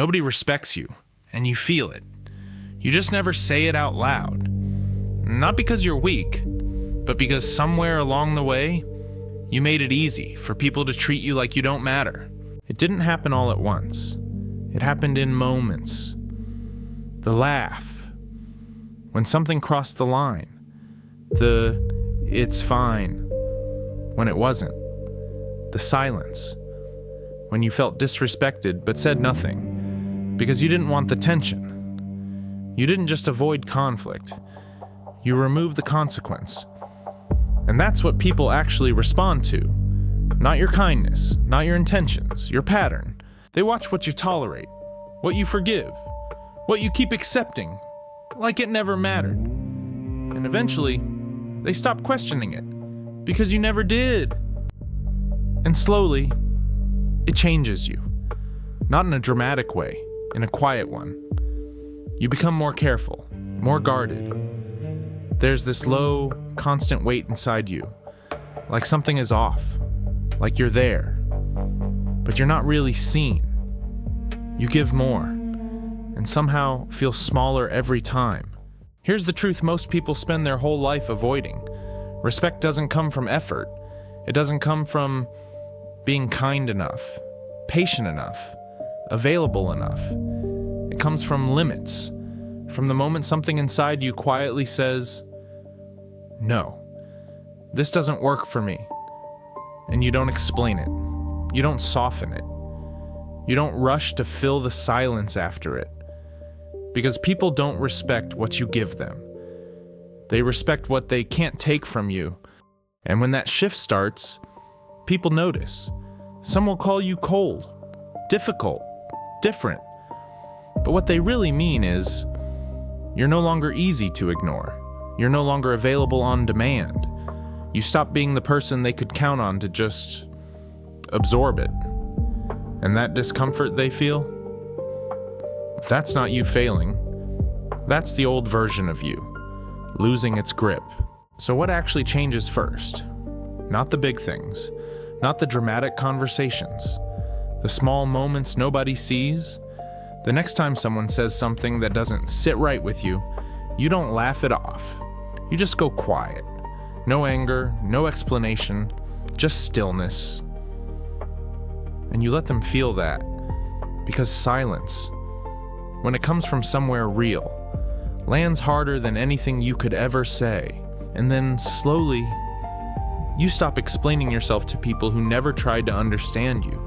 Nobody respects you, and you feel it. You just never say it out loud. Not because you're weak, but because somewhere along the way, you made it easy for people to treat you like you don't matter. It didn't happen all at once. It happened in moments. The laugh, when something crossed the line. The "it's fine," when it wasn't. The silence, when you felt disrespected but said nothing, because you didn't want the tension. You didn't just avoid conflict. You removed the consequence. And that's what people actually respond to. Not your kindness, not your intentions, your pattern. They watch what you tolerate, what you forgive, what you keep accepting, like it never mattered. And eventually, they stop questioning it, because you never did. And slowly, it changes you. Not in a dramatic way, in a quiet one. You become more careful, more guarded. There's this low, constant weight inside you, like something is off, like you're there, but you're not really seen. You give more, and somehow feel smaller every time. Here's the truth most people spend their whole life avoiding. Respect doesn't come from effort. It doesn't come from being kind enough, patient enough, available enough. It comes from limits, from the moment something inside you quietly says, "No, this doesn't work for me." And you don't explain it. You don't soften it. You don't rush to fill the silence after it. Because people don't respect what you give them. They respect what they can't take from you. And when that shift starts, people notice. Some will call you cold, difficult, different. But what they really mean is, you're no longer easy to ignore. You're no longer available on demand. You stop being the person they could count on to just absorb it. And that discomfort they feel, that's not you failing. That's the old version of you, losing its grip. So what actually changes first? Not the big things, not the dramatic conversations, the small moments nobody sees. The next time someone says something that doesn't sit right with you, you don't laugh it off. You just go quiet. No anger, no explanation, just stillness. And you let them feel that, because silence, when it comes from somewhere real, lands harder than anything you could ever say. And then slowly, you stop explaining yourself to people who never tried to understand you.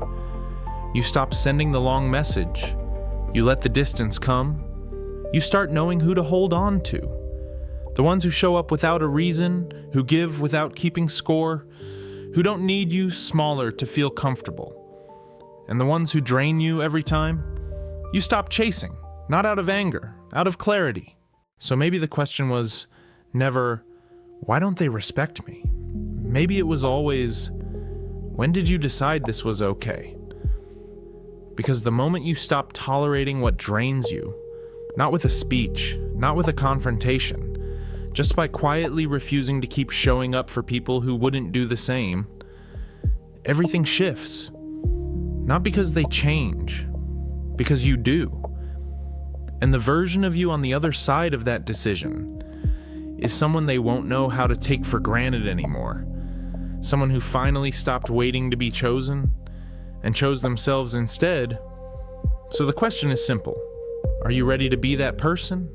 You stop sending the long message. You let the distance come. You start knowing who to hold on to. The ones who show up without a reason, who give without keeping score, who don't need you smaller to feel comfortable. And the ones who drain you every time, you stop chasing, not out of anger, out of clarity. So maybe the question was never, why don't they respect me? Maybe it was always, when did you decide this was okay? Because the moment you stop tolerating what drains you, not with a speech, not with a confrontation, just by quietly refusing to keep showing up for people who wouldn't do the same, everything shifts. Not because they change, because you do. And the version of you on the other side of that decision is someone they won't know how to take for granted anymore. Someone who finally stopped waiting to be chosen and chose themselves instead. So the question is simple. Are you ready to be that person?